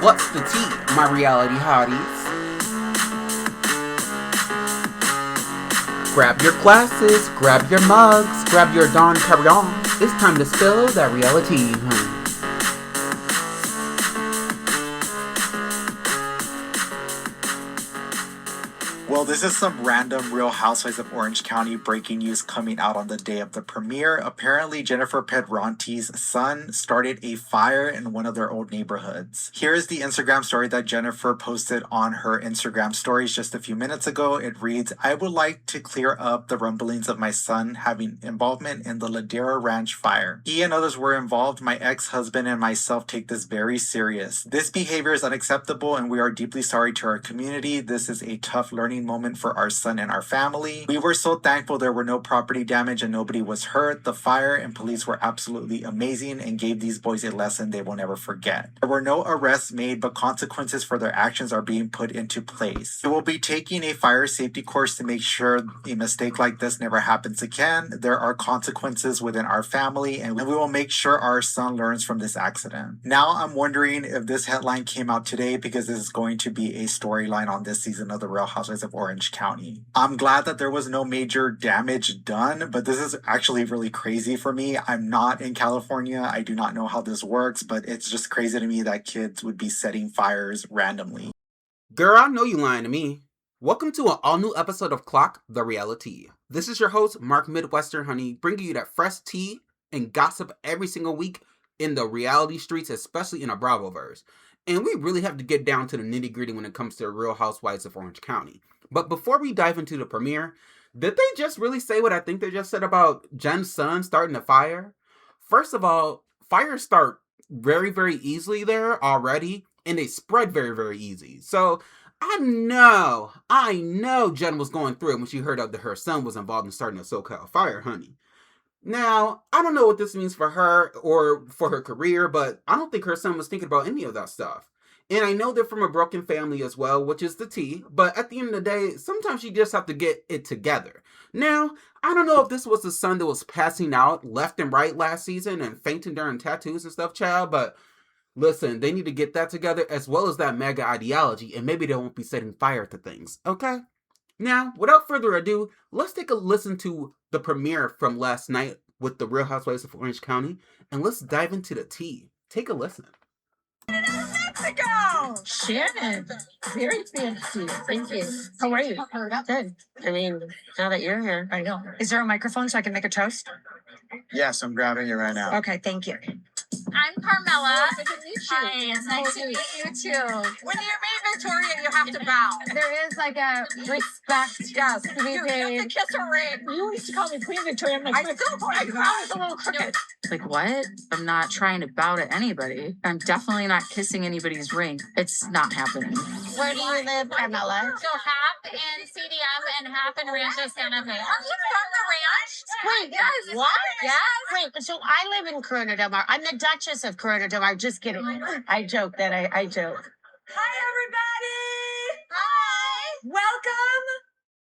What's the tea, my reality hotties? Grab your glasses, grab your mugs, grab your Don Perignon. It's time to spill that reality, honey. Well, this is some random Real Housewives of Orange County breaking news coming out on the day of the premiere. Apparently, Jennifer Pedrante's son started a fire in one of their old neighborhoods. Here is the Instagram story that Jennifer posted on her Instagram stories just a few minutes ago. It reads, "I would like to clear up the rumblings of my son having involvement in the Ladera Ranch fire. He and others were involved. My ex-husband and myself take this very serious. This behavior is unacceptable and we are deeply sorry to our community. This is a tough learning moment for our son and our family. We were so thankful there were no property damage and nobody was hurt. The fire and police were absolutely amazing and gave these boys a lesson they will never forget. There were no arrests made, but consequences for their actions are being put into place. We will be taking a fire safety course to make sure a mistake like this never happens again. There are consequences within our family and we will make sure our son learns from this accident." Now I'm wondering if this headline came out today because this is going to be a storyline on this season of The Real Housewives of Orange County. I'm glad that there was no major damage done, but this is actually really crazy for me. I'm not in California. I do not know how this works, but it's just crazy to me that kids would be setting fires randomly. Girl, I know you lying to me. Welcome to an all-new episode of Clock the Reali Tea. This is your host, Mark Midwestern-Honey, bringing you that fresh tea and gossip every single week in the reality streets, especially in a Bravoverse. And we really have to get down to the nitty-gritty when it comes to Real Housewives of Orange County. But before we dive into the premiere, did they just really say what I think they just said about Jen's son starting a fire? First of all, fires start very, very easily there already, and they spread very, very easy. So I know Jen was going through it when she heard that her son was involved in starting a SoCal fire, honey. Now, I don't know what this means for her or for her career, but I don't think her son was thinking about any of that stuff. And I know they're from a broken family as well, which is the tea. But at the end of the day, sometimes you just have to get it together. Now, I don't know if this was the son that was passing out left and right last season and fainting during tattoos and stuff, child. But listen, they need to get that together as well as that mega ideology. And maybe they won't be setting fire to things, okay? Now, without further ado, let's take a listen to the premiere from last night with the Real Housewives of Orange County. And let's dive into the tea. Take a listen. Mexico! Shannon, very fancy. Thank you. How are you? Good. I mean, now that you're here. I know. Is there a microphone so I can make a toast? Yes, I'm grabbing it right now. Okay, thank you. I'm Carmela. Nice to meet you. Hi, it's nice to meet you too. When you meet Victoria, you have to bow. There is like a respect. Yes. To be You have paid. to kiss her ring. You used to call me Queen Victoria. I'm like, I still like that. a little crooked. Like, what? I'm not trying to bow to anybody. I'm definitely not kissing anybody's ring. It's not happening. Where do you live, Carmela? So half in CDM and half in Rancho Santa Fe. Are you from the ranch? Wait, Yes. what? Yes. Wait, so I live in Corona Del Mar. I'm the Duchess of Corona Del Mar. Just kidding. I joke that I joke. Hi, everybody. Hi. Welcome.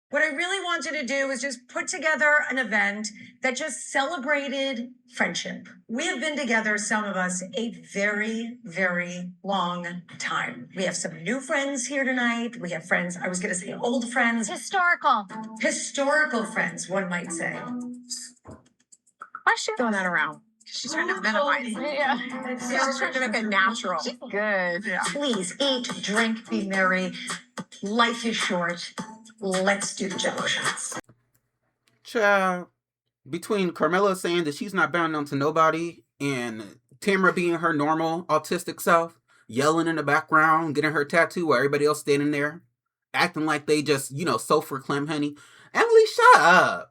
What I really wanted to do was just put together an event that just celebrated friendship. We have been together, some of us, a very, very long time. We have some new friends here tonight. We have friends, I was going to say old friends, Historical. historical friends, one might say. Why is she throwing that around? She's trying to minimize it. Yeah. She's trying to make it natural. Good. Please eat, drink, be merry. Life is short. Let's do the jello shots. Child, between Carmela saying that she's not bound down to nobody and Tamara being her normal autistic self, yelling in the background, getting her tattoo while everybody else standing there, acting like they just, sofa clam honey. Emily, shut up.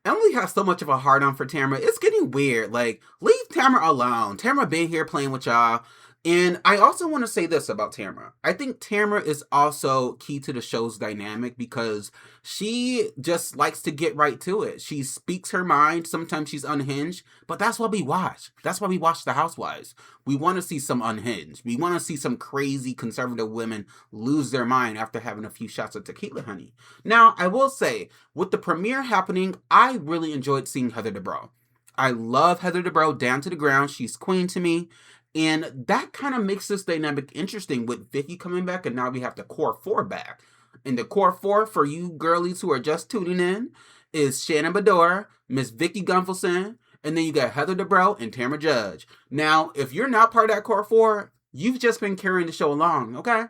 Emily has so much of a hard on for Tamara. It's getting weird. Like, leave Tamara alone. Tamara been here playing with y'all. And I also want to say this about Tamara. I think Tamara is also key to the show's dynamic because she just likes to get right to it. She speaks her mind. Sometimes she's unhinged, but that's what we watch. That's why we watch The Housewives. We want to see some unhinged. We want to see some crazy conservative women lose their mind after having a few shots of tequila, honey. Now, I will say, with the premiere happening, I really enjoyed seeing Heather Dubrow. I love Heather Dubrow down to the ground. She's queen to me. And that kind of makes this dynamic interesting with Vicki coming back, and now we have the core four back. And the core four, for you girlies who are just tuning in, is Shannon Bedore, Miss Vicki Gunvalson, and then you got Heather Dubrow and Tamra Judge. Now, if you're not part of that core four, you've just been carrying the show along, okay?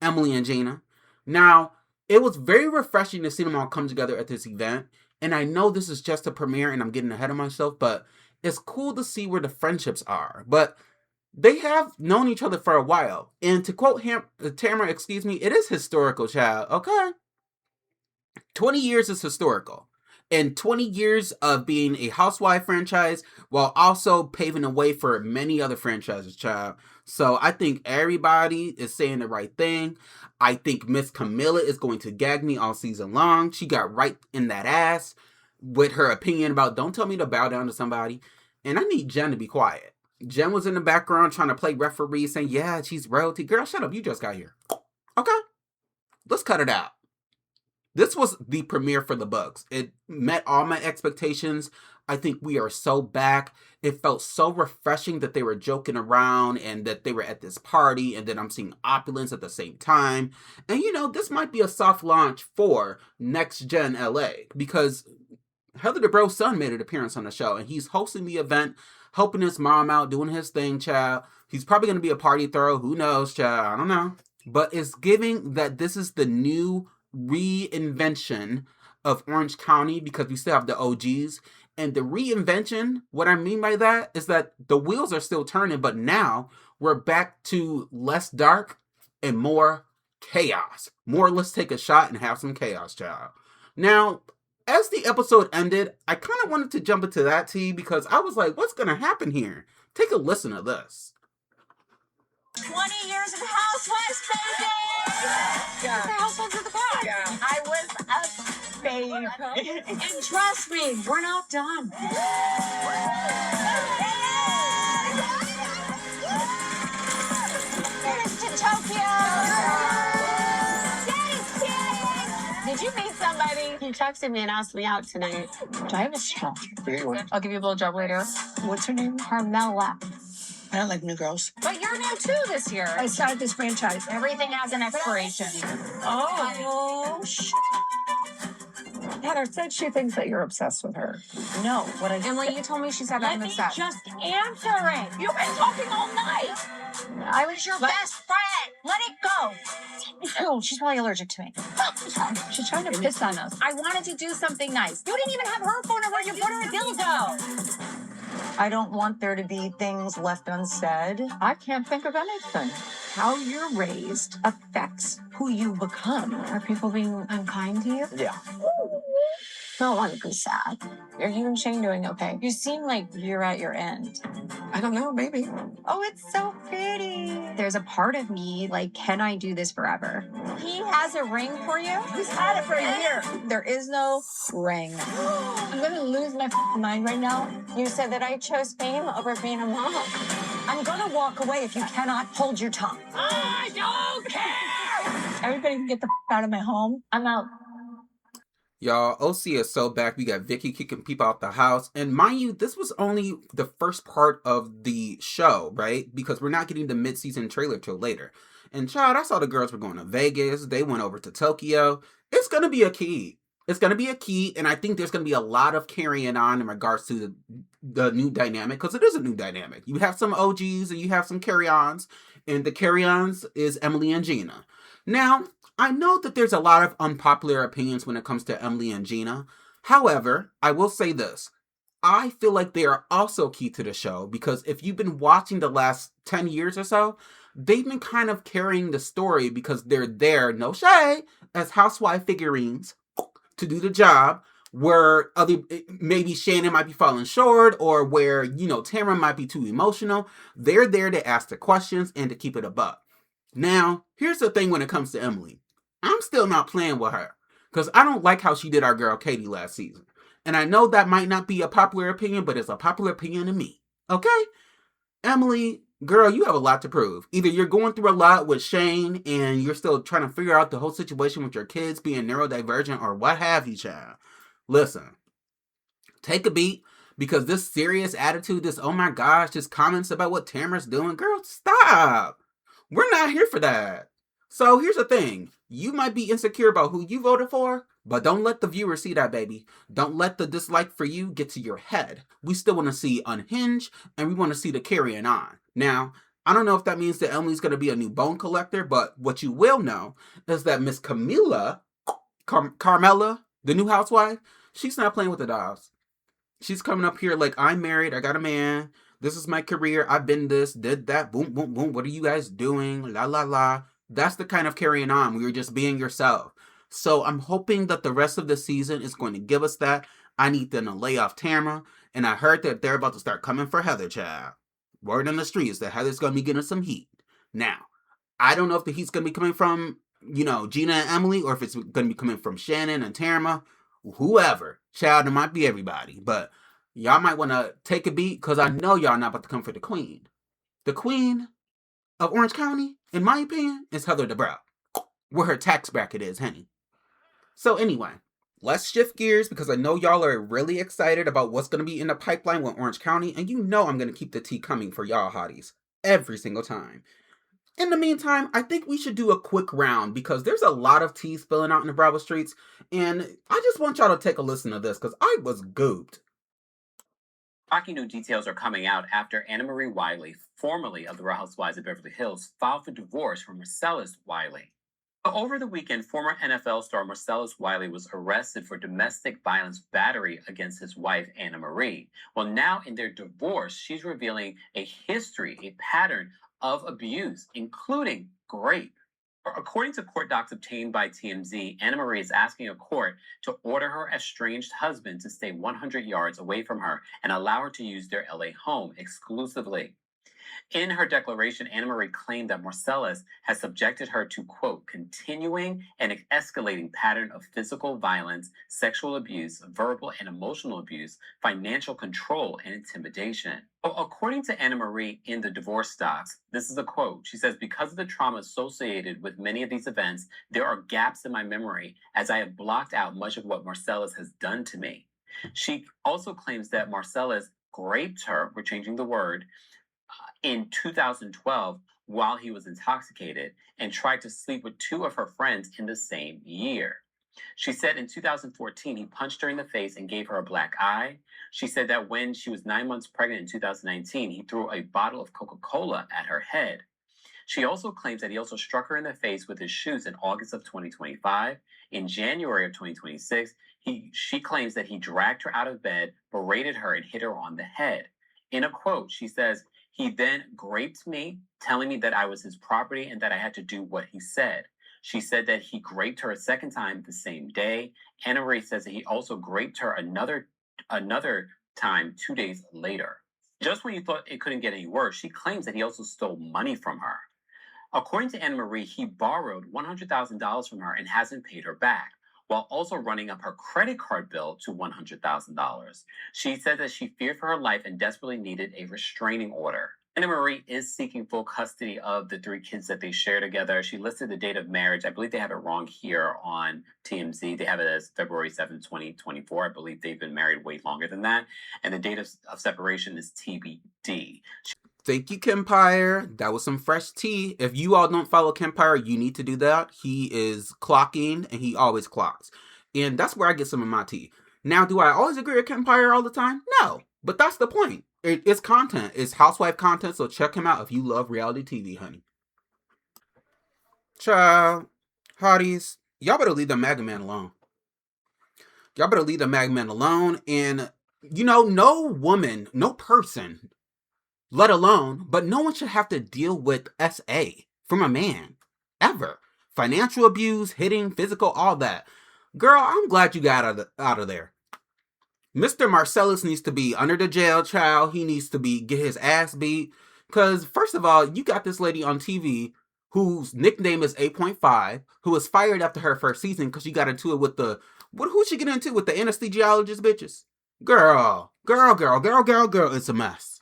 Emily and Gina. Now, it was very refreshing to see them all come together at this event. And I know this is just a premiere and I'm getting ahead of myself, but it's cool to see where the friendships are. But they have known each other for a while. And to quote Tamara, it is historical, child, okay? 20 years is historical. And 20 years of being a Housewife franchise while also paving the way for many other franchises, child. So I think everybody is saying the right thing. I think Miss Camilla is going to gag me all season long. She got right in that ass with her opinion about don't tell me to bow down to somebody. And I need Jen to be quiet. Jen was in the background trying to play referee saying, yeah, she's royalty. Girl, shut up. You just got here. Okay. Let's cut it out. This was the premiere for the books. It met all my expectations. I think we are so back. It felt so refreshing that they were joking around and that they were at this party and then I'm seeing opulence at the same time. And you know, this might be a soft launch for Next Gen LA because Heather Dubrow's son made an appearance on the show and he's hosting the event, helping his mom out, doing his thing, child. He's probably going to be a party throw. Who knows, child? I don't know. But it's giving that this is the new reinvention of Orange County because we still have the OGs. And the reinvention, what I mean by that is that the wheels are still turning, but now we're back to less dark and more chaos. More let's take a shot and have some chaos, child. Now, as the episode ended, I kind of wanted to jump into that tea because I was like, what's going to happen here? Take a listen to this. 20 years of Housewives, baby! Yeah. The Housewives of the Clock. Yeah. I was a babe. And trust me, we're not done. Here's to Tokyo! Did you meet somebody? He texted me and asked me out tonight. Do I have a shot? I'll give you a blowjob later. What's her name? Carmela. I don't like new girls. But you're new too this year. I started this franchise. Everything has an expiration. Oh, Heather said she thinks that you're obsessed with her. No, what I Emily, you told me she said Let I'm me obsessed. just answer it. You've been talking all night. I was your best friend. Let it go. Oh, she's probably allergic to me. She's trying to piss on us. I wanted to do something nice. You didn't even have her phone number. You put her a dildo. I don't want there to be things left unsaid. I can't think of anything. How you're raised affects who you become. Are people being unkind to you? Yeah. No one be sad. Are you and Shane doing okay? You seem like you're at your end. I don't know, maybe. Oh, it's so pretty. There's a part of me like, can I do this forever? He has a ring for you? He's had it for a year. There is no ring. I'm gonna lose my mind right now. You said that I chose fame over being a mom. I'm gonna walk away if you cannot hold your tongue. I don't care! Everybody can get the out of my home. I'm out. Y'all, OC is so back. We got Vicki kicking people out the house. And mind you, this was only the first part of the show, right? Because we're not getting the mid-season trailer till later. And child, I saw the girls were going to Vegas. They went over to Tokyo. It's going to be a key. It's going to be a key. And I think there's going to be a lot of carrying on in regards to the new dynamic. Because it is a new dynamic. You have some OGs and you have some carry-ons. And the carry-ons is Emily and Gina. Now, I know that there's a lot of unpopular opinions when it comes to Emily and Gina. However, I will say this. I feel like they are also key to the show because if you've been watching the last 10 years or so, they've been kind of carrying the story because they're there, no shade, as housewife figurines to do the job where maybe Shannon might be falling short or where, Tamara might be too emotional. They're there to ask the questions and to keep it above. Now, here's the thing when it comes to Emily. I'm still not playing with her because I don't like how she did our girl Katie last season. And I know that might not be a popular opinion, but it's a popular opinion to me. Okay? Emily, girl, you have a lot to prove. Either you're going through a lot with Shane and you're still trying to figure out the whole situation with your kids being neurodivergent or what have you, child. Listen, take a beat. Because this serious attitude, this oh my gosh, just comments about what Tamara's doing, girl, stop. We're not here for that. So here's the thing. You might be insecure about who you voted for, but don't let the viewers see that, baby. Don't let the dislike for you get to your head. We still want to see Unhinged, and we want to see the carrying on. Now, I don't know if that means that Emily's going to be a new bone collector, but what you will know is that Miss Carmela, the new housewife, she's not playing with the dolls. She's coming up here like, I'm married, I got a man, this is my career, I've been this, did that, boom, boom, boom, what are you guys doing, la, la, la. That's the kind of carrying on, where you're just being yourself. So I'm hoping that the rest of the season is going to give us that. I need them to lay off Tamara, and I heard that they're about to start coming for Heather, child. Word on the streets that Heather's going to be getting some heat. Now, I don't know if the heat's going to be coming from, Gina and Emily, or if it's going to be coming from Shannon and Tamara, whoever. Child, it might be everybody. But y'all might want to take a beat, because I know y'all not about to come for the queen. The queen of Orange County, in my opinion, is Heather Dubrow. Where her tax bracket is, henny. So anyway, let's shift gears, because I know y'all are really excited about what's going to be in the pipeline with Orange County, and you know I'm going to keep the tea coming for y'all hotties every single time. In the meantime, I think we should do a quick round, because there's a lot of tea spilling out in the Bravo streets, and I just want y'all to take a listen to this, because I was gooped. Shocking new details are coming out after Anna Marie Wiley, formerly of the Real Housewives of Beverly Hills, filed for divorce from Marcellus Wiley. Over the weekend, former NFL star Marcellus Wiley was arrested for domestic violence battery against his wife, Anna Marie. Well, now in their divorce, she's revealing a history, a pattern of abuse, including rape. According to court docs obtained by TMZ, Anna Marie is asking a court to order her estranged husband to stay 100 yards away from her and allow her to use their LA home exclusively. In her declaration, Anna Marie claimed that Marcellus has subjected her to, quote, continuing and escalating pattern of physical violence, sexual abuse, verbal and emotional abuse, financial control, and intimidation. According to Anna Marie in the divorce docs, this is a quote. She says, because of the trauma associated with many of these events, there are gaps in my memory as I have blocked out much of what Marcellus has done to me. She also claims that Marcellus raped her, we're changing the word, in 2012 while he was intoxicated and tried to sleep with two of her friends in the same year. She said in 2014, he punched her in the face and gave her a black eye. She said that when she was 9 months pregnant in 2019, he threw a bottle of Coca-Cola at her head. She also claims that he also struck her in the face with his shoes in August of 2025. In January of 2026, she claims that he dragged her out of bed, berated her, and hit her on the head. In a quote, she says, he then graped me, telling me that I was his property and that I had to do what he said. She said that he graped her a second time the same day. Anna Marie says that he also graped her another time 2 days later. Just when you thought it couldn't get any worse, she claims that he also stole money from her. According to Anna Marie, he borrowed $100,000 from her and hasn't paid her back, while also running up her credit card bill to $100,000. She said that she feared for her life and desperately needed a restraining order. Anna Marie is seeking full custody of the 3 kids that they share together. She listed the date of marriage. I believe they have it wrong here on TMZ. They have it as February 7th, 2024. I believe they've been married way longer than that. And the date of separation is TBD. Thank you, Kempire. That was some fresh tea. If you all don't follow Kempire, you need to do that. He is clocking, and he always clocks. And that's where I get some of my tea. Now, do I always agree with Kempire all the time? No. But that's the point. It's content. It's housewife content, so check him out if you love reality TV, honey. Child, hotties, y'all better leave the MAGA man alone. Y'all better leave the MAGA man alone. And, no woman, no person, let alone, but no one should have to deal with SA from a man. Ever. Financial abuse, hitting, physical, all that. Girl, I'm glad you got out of there. Mr. Marcellus needs to be under the jail, child. He needs to get his ass beat. Because, first of all, you got this lady on TV whose nickname is 8.5, who was fired after her first season because she got into it with who'd she get into with the anesthesiologist bitches? Girl, it's a mess.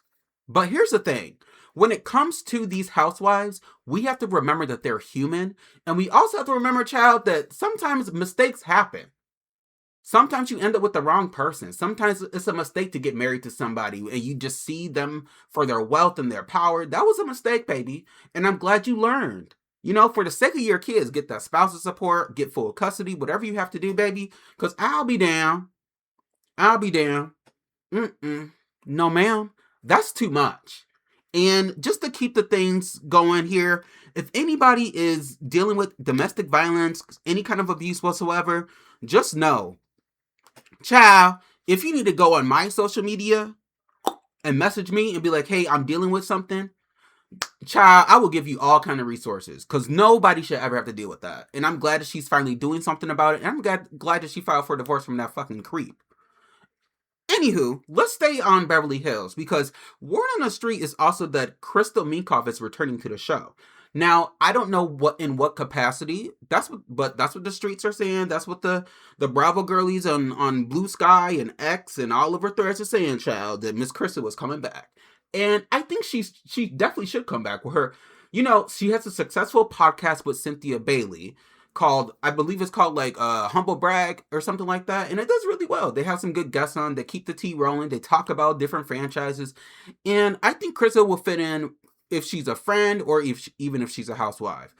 But here's the thing. When it comes to these housewives, we have to remember that they're human. And we also have to remember, child, that sometimes mistakes happen. Sometimes you end up with the wrong person. Sometimes it's a mistake to get married to somebody and you just see them for their wealth and their power. That was a mistake, baby. And I'm glad you learned. You know, for the sake of your kids, get that spousal support, get full custody, whatever you have to do, baby. Because I'll be down. I'll be down. No, ma'am. That's too much. And just to keep the things going here, if anybody is dealing with domestic violence, any kind of abuse whatsoever, just know, child, if you need to go on my social media and message me and be like, hey, I'm dealing with something, child, I will give you all kind of resources, because nobody should ever have to deal with that. And I'm glad that she's finally doing something about it. And I'm glad that she filed for divorce from that fucking creep. Anywho, let's stay on Beverly Hills, because word on the street is also that Crystal Minkoff is returning to the show. Now, I don't know in what capacity. That's what the streets are saying. That's what the Bravo girlies on Blue Sky and X and all of her threads are saying, child, that Miss Crystal was coming back. And I think she definitely should come back with her. You know, she has a successful podcast with Cynthia Bailey called, I believe it's called like Humble Brag or something like that. And it does really well. They have some good guests on. They keep the tea rolling. They talk about different franchises. And I think Crystal will fit in if she's a friend or even if she's a housewife.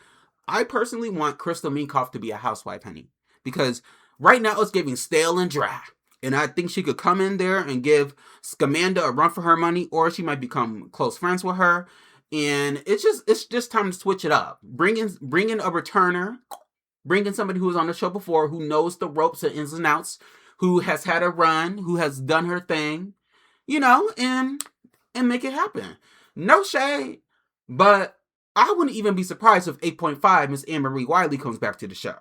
I personally want Crystal Minkoff to be a housewife, honey. Because right now it's giving stale and dry. And I think she could come in there and give Scamanda a run for her money, or she might become close friends with her. And it's just time to switch it up. Bring in a returner. Bring in somebody who was on the show before, who knows the ropes and ins and outs, who has had a run, who has done her thing, you know, and make it happen. No shade, but I wouldn't even be surprised if 8.5 Miss Anne-Marie Wiley comes back to the show.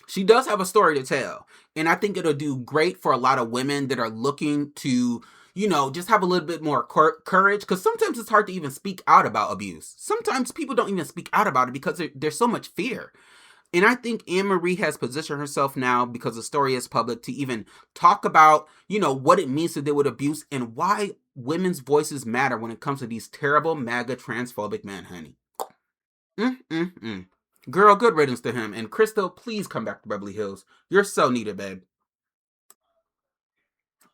She does have a story to tell, and I think it'll do great for a lot of women that are looking to, you know, just have a little bit more courage, because sometimes it's hard to even speak out about abuse. Sometimes people don't even speak out about it because there's so much fear. And I think Anne-Marie has positioned herself now, because the story is public, to even talk about, you know, what it means to deal with abuse and why women's voices matter when it comes to these terrible MAGA transphobic men, honey. Girl, good riddance to him. And Crystal, please come back to Beverly Hills. You're so needed, babe.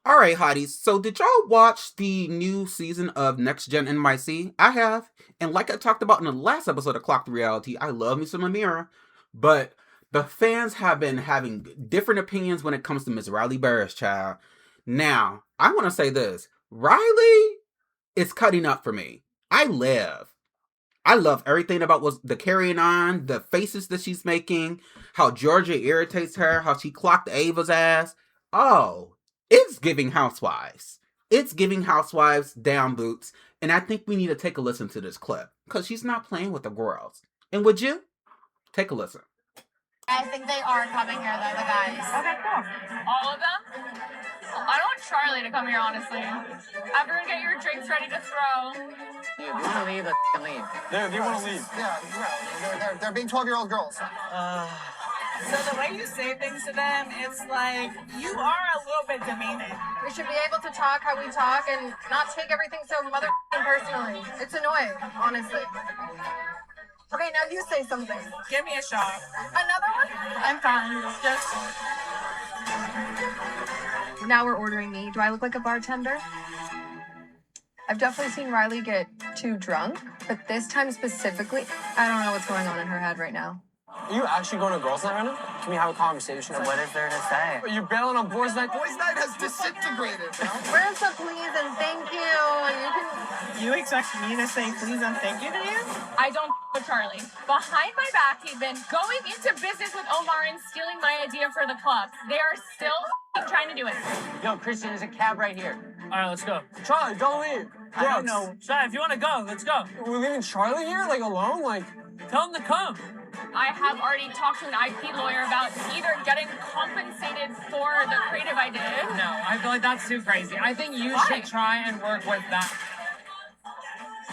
All right, hotties. So did y'all watch the new season of Next Gen NYC? I have. And like I talked about in the last episode of Clock the Reali Tea, I love me some Amira. But the fans have been having different opinions when it comes to Miss Riley Burris, child. Now, I want to say this. Riley is cutting up for me. I love everything about the carrying on, the faces that she's making, how Georgia irritates her, how she clocked Ava's ass. Oh, it's giving Housewives. It's giving Housewives down boots. And I think we need to take a listen to this clip, because she's not playing with the girls. And would you? Take a listen. I think they are coming here, though, the guys. Okay, cool. All of them? I don't want Charlie to come here, honestly. Everyone get your drinks ready to throw. Dude, you want to leave, let's leave. Dude, you want to leave. Yeah. They're being 12-year-old girls. So the way you say things to them, it's like, you are a little bit demeaning. We should be able to talk how we talk and not take everything so personally. It's annoying, honestly. Okay, now you say something. Give me a shot. Another one? I'm fine. Just... Now we're ordering me. Do I look like a bartender? I've definitely seen Riley get too drunk, but this time specifically, I don't know what's going on in her head right now. Are you actually going to girls' night right now? Can we have a conversation? What is there to say? Are you bailing on boys' night? Boys' night has disintegrated. Marissa, please and thank you. You expect me to say please and thank you to you? I don't with Charlie. Behind my back, he's been going into business with Omar and stealing my idea for the club. They are still trying to do it. Yo, Christian, there's a cab right here. All right, let's go. Charlie, don't leave. I don't know. Shai, if you want to go, let's go. We're leaving Charlie here, like, alone? Like, tell him to come. I have already talked to an IP lawyer about either getting compensated for the creative I did. No, I feel like that's too crazy. I think you should try and work with that.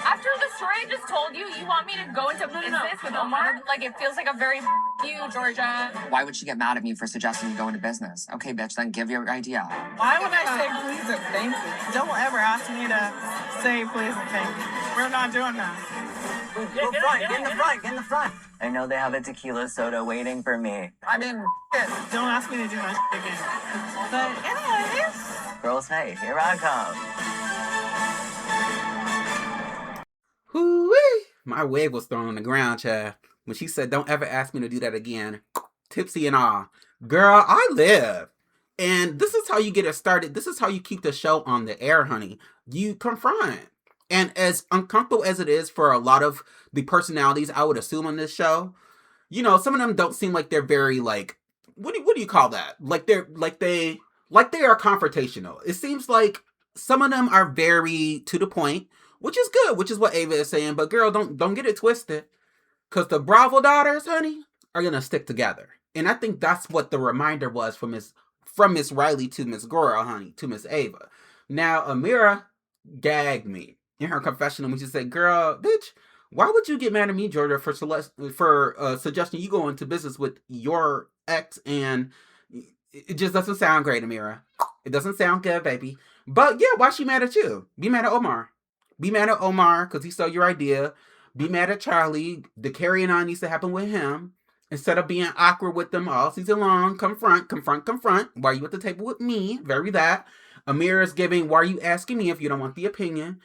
After the story I just told you, you want me to go into business with Omar? Like, it feels like a very you, Georgia. Why would she get mad at me for suggesting you go into business? Okay, bitch, then give your idea. Why would I say please and thank you? Don't ever ask me to say please and thank you. We're not doing that. Get in the front. I know they have a tequila soda waiting for me. I mean, don't ask me to do my again. But anyways. Girls, hey, here I come. Hoo-wee! My wig was thrown on the ground, child. When she said, don't ever ask me to do that again. Tipsy and all. Girl, I live. And this is how you get it started. This is how you keep the show on the air, honey. You confront. And as uncomfortable as it is for a lot of the personalities, I would assume on this show, you know, some of them don't seem like they're very, like, what do you call that? Like they are confrontational. It seems like some of them are very to the point, which is good, which is what Ava is saying. But girl, don't get it twisted. Because the Bravo daughters, honey, are going to stick together. And I think that's what the reminder was from Miss Reilly to Miss Girl, honey, to Miss Ava. Now, Amira gagged me in her confessional when she said, girl, bitch, why would you get mad at me, Georgia, for suggesting you go into business with your ex? And it just doesn't sound great, Amira. It doesn't sound good, baby. But yeah, why she mad at you? Be mad at Omar. Be mad at Omar because he stole your idea. Be mad at Charlie. The carrying on needs to happen with him. Instead of being awkward with them all season long, confront. Why are you at the table with me? Very that. Amira's giving, why are you asking me if you don't want the opinion?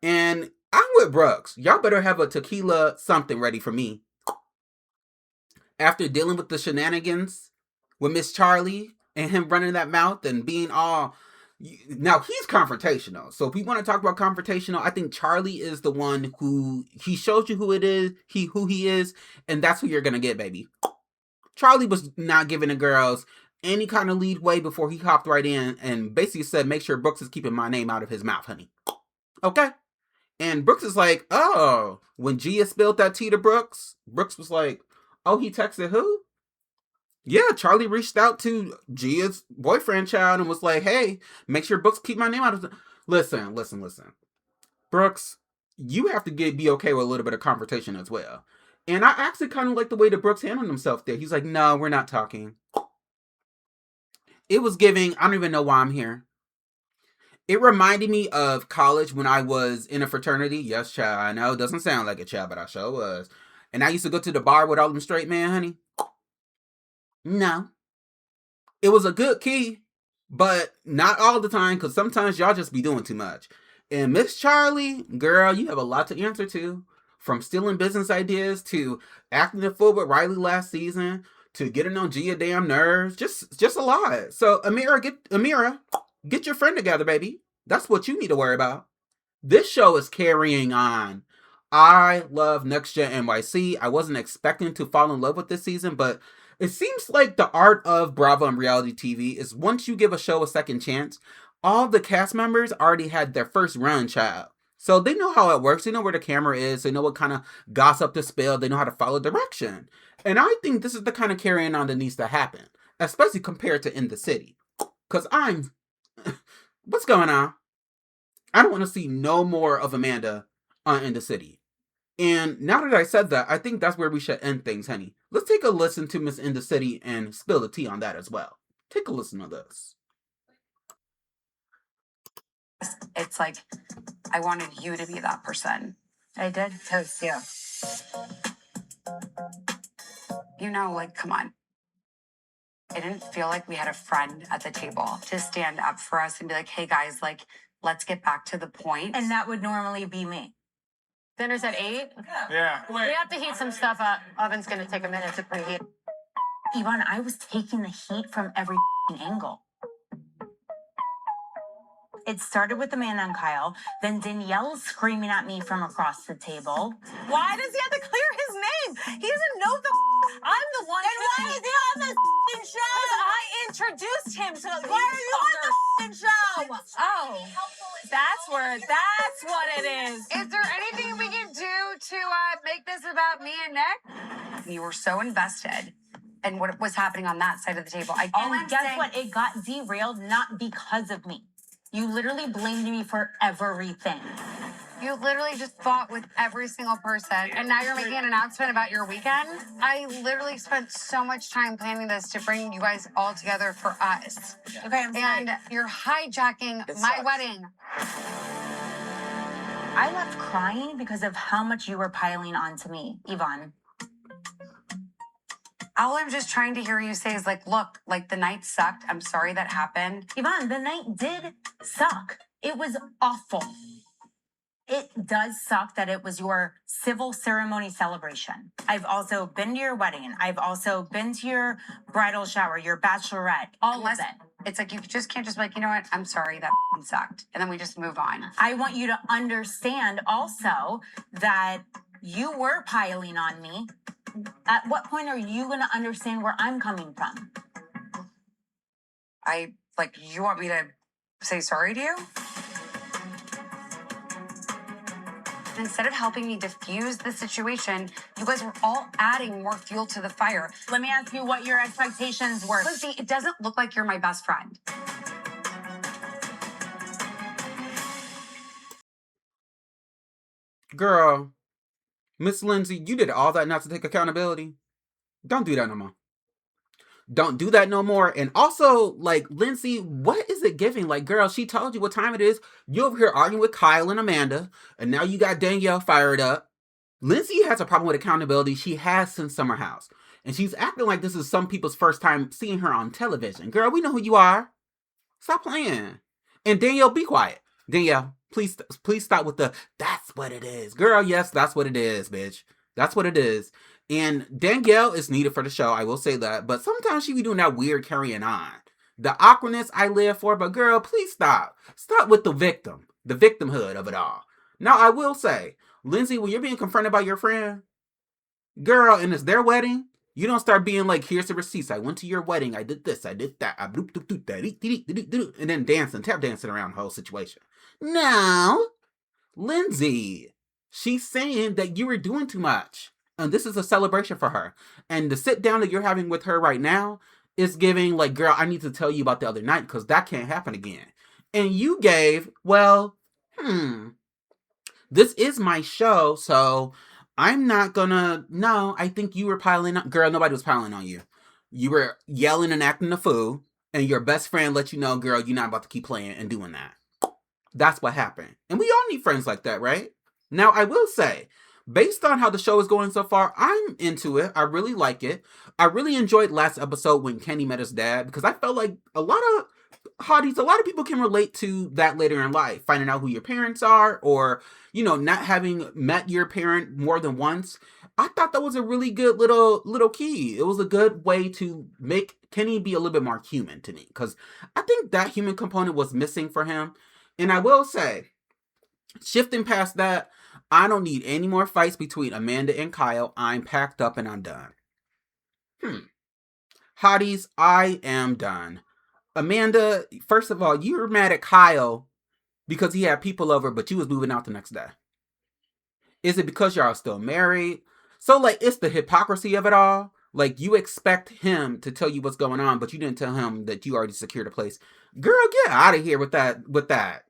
And I'm with Brooks. Y'all better have a tequila something ready for me. After dealing with the shenanigans with Miss Charlie and him running that mouth and being all... Now, he's confrontational. So if we want to talk about confrontational, I think Charlie is the one who... He shows you who it is, who he is, and that's who you're going to get, baby. Charlie was not giving the girls any kind of lead way before he hopped right in and basically said, make sure Brooks is keeping my name out of his mouth, honey. Okay? And Brooks is like, oh, when Gia spilled that tea to Brooks was like, oh, he texted who? Yeah, Charlie reached out to Gia's boyfriend child and was like, hey, make sure Brooks keep my name out of it. Listen. Brooks, you have to be okay with a little bit of confrontation as well. And I actually kind of like the way that Brooks handled himself there. He's like, no, we're not talking. It was giving, I don't even know why I'm here. It reminded me of college when I was in a fraternity. Yes, child, I know it doesn't sound like a child, but I sure was. And I used to go to the bar with all them straight men, honey. No. It was a good key, but not all the time, because sometimes y'all just be doing too much. And Miss Charlie, girl, you have a lot to answer to. From stealing business ideas to acting a fool with Riley last season to getting on Gia damn nerves. Just a lot. So Amira, get your friend together, baby. That's what you need to worry about. This show is carrying on. I love Next Gen NYC. I wasn't expecting to fall in love with this season, but it seems like the art of Bravo and reality TV is once you give a show a second chance, all the cast members already had their first run, child. So they know how it works. They know where the camera is. They know what kind of gossip to spill. They know how to follow direction. And I think this is the kind of carrying on that needs to happen, especially compared to In the City. Because what's going on? I don't want to see no more of Amanda on In the City. And now that I said that, I think that's where we should end things, honey. Let's take a listen to Miss In the City and spill the tea on that as well. Take a listen to this. It's like, I wanted you to be that person. I did. Because, yeah. You know, like, come on. I didn't feel like we had a friend at the table to stand up for us and be like, hey, guys, like, let's get back to the point. And that would normally be me. Dinner's at 8? Yeah. We have to heat some stuff up. Oven's going to take a minute to preheat. Yvonne, I was taking the heat from every angle. It started with the man on Kyle, then Danielle screaming at me from across the table. Why does he have to clear his name? He doesn't know I'm the one. Then why is he on the show? I introduced him to. Why are you on the show? Oh, that's what it is. Is there anything we can do to make this about me and Nick? You were so invested in what was happening on that side of the table. And guess what? It got derailed not because of me. You literally blamed me for everything. You literally just fought with every single person, and now you're making an announcement about your weekend? I literally spent so much time planning this to bring you guys all together for us. Okay, I'm sorry. And you're hijacking my wedding. I left crying because of how much you were piling onto me, Yvonne. All I'm just trying to hear you say is like, look, like the night sucked. I'm sorry that happened. Yvonne, the night did suck. It was awful. It does suck that it was your civil ceremony celebration. I've also been to your wedding. I've also been to your bridal shower, your bachelorette, all of it. It's like you just can't just be like, you know what? I'm sorry that sucked. And then we just move on. I want you to understand also that you were piling on me. At what point are you going to understand where I'm coming from? You want me to say sorry to you? Instead of helping me diffuse the situation, you guys were all adding more fuel to the fire. Let me ask you what your expectations were. Lindsay, it doesn't look like you're my best friend. Girl, Miss Lindsay, you did all that not to take accountability. Don't do that no more. Don't do that no more. And also, like, Lindsay, what is it giving? Like, girl, she told you what time it is. You over here arguing with Kyle and Amanda, and now you got Danielle fired up. Lindsay has a problem with accountability. She has since Summer House. And she's acting like this is some people's first time seeing her on television. Girl, we know who you are. Stop playing. And Danielle, be quiet. Danielle, please stop with the, that's what it is. Girl, yes, that's what it is, bitch. That's what it is. And Danielle is needed for the show, I will say that. But sometimes she be doing that weird carrying on. The awkwardness I live for, but girl, please stop. Stop with the victimhood of it all. Now, I will say, Lindsay, when you're being confronted by your friend, girl, and it's their wedding, you don't start being like, here's the receipts. I went to your wedding. I did this. I did that. And then tap dancing around the whole situation. Now, Lindsay, she's saying that you were doing too much. And this is a celebration for her. And the sit down that you're having with her right now is giving like, girl, I need to tell you about the other night because that can't happen again. And you gave, well, this is my show, so I'm not gonna, no, I think you were piling on. Girl, nobody was piling on you. You were yelling and acting a fool, and your best friend let you know, girl, you're not about to keep playing and doing that. That's what happened. And we all need friends like that, right? Now, I will say, based on how the show is going so far, I'm into it. I really like it. I really enjoyed last episode when Kenny met his dad because I felt like a lot of hotties, a lot of people can relate to that later in life. Finding out who your parents are or, you know, not having met your parent more than once. I thought that was a really good little key. It was a good way to make Kenny be a little bit more human to me because I think that human component was missing for him. And I will say, shifting past that, I don't need any more fights between Amanda and Kyle. I'm packed up and I'm done. Hotties, I am done. Amanda, first of all, you were mad at Kyle because he had people over, but you was moving out the next day. Is it because y'all still married? So, like, it's the hypocrisy of it all. Like, you expect him to tell you what's going on, but you didn't tell him that you already secured a place. Girl, get out of here with that.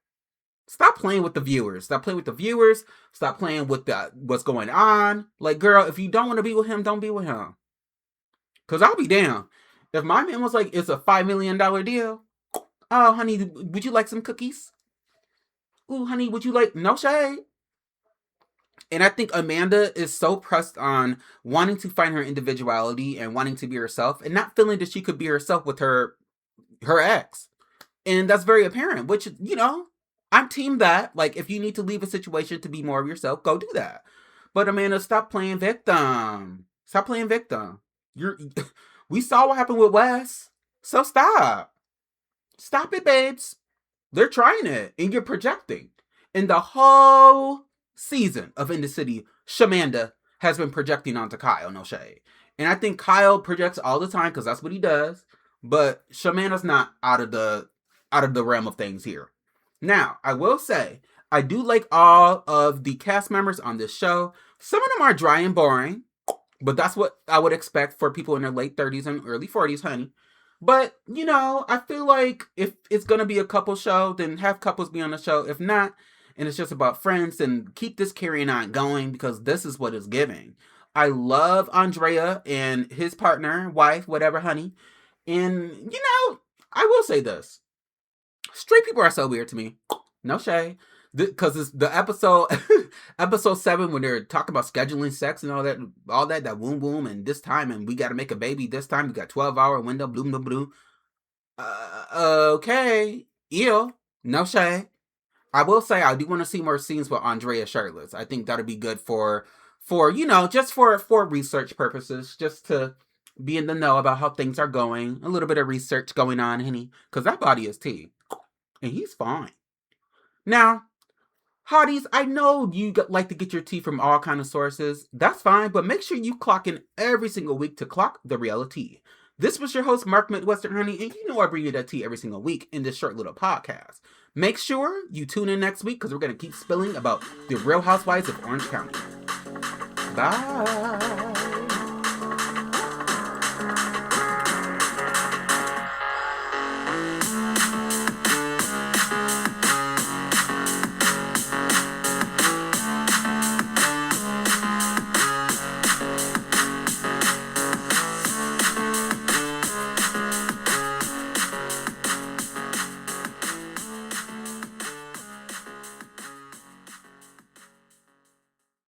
Stop playing with the viewers. Stop playing with the viewers. Stop playing with what's going on. Like, girl, if you don't want to be with him, don't be with him. Because I'll be down. If my man was like, it's a $5 million deal. Oh, honey, would you like some cookies? Ooh, honey, would you like, no shade. And I think Amanda is so pressed on wanting to find her individuality and wanting to be herself and not feeling that she could be herself with her ex. And that's very apparent, which, you know, I'm team that. Like, if you need to leave a situation to be more of yourself, go do that. But Amanda, stop playing victim. Stop playing victim. We saw what happened with Wes. So stop. Stop it, babes. They're trying it. And you're projecting. And the whole season of In the City, Shamanda has been projecting onto Kyle, no shade. And I think Kyle projects all the time because that's what he does. But Shamanda's not out of the realm of things here. Now, I will say, I do like all of the cast members on this show. Some of them are dry and boring, but that's what I would expect for people in their late 30s and early 40s, honey. But, you know, I feel like if it's going to be a couple show, then have couples be on the show. If not, and it's just about friends, then keep this carrying on going because this is what it's giving. I love Andrea and his partner, wife, whatever, honey. And, you know, I will say this. Straight people are so weird to me. No shade. because it's the episode episode 7 when they're talking about scheduling sex and all that boom boom, and this time, and we got to make a baby this time. We got 12-hour window, bloom bloom bloom. Okay, ew, no shade. I will say I do want to see more scenes with Andrea shirtless. I think that'd be good for just for research purposes, just to be in the know about how things are going. A little bit of research going on, honey, because that body is tea, and he's fine. Now, hotties, I know you like to get your tea from all kind of sources. That's fine, but make sure you clock in every single week to Clock the Reali Tea. This was your host, Mark Midwestern-Honey, and you know I bring you that tea every single week in this short little podcast. Make sure you tune in next week because we're going to keep spilling about the Real Housewives of Orange County. Bye.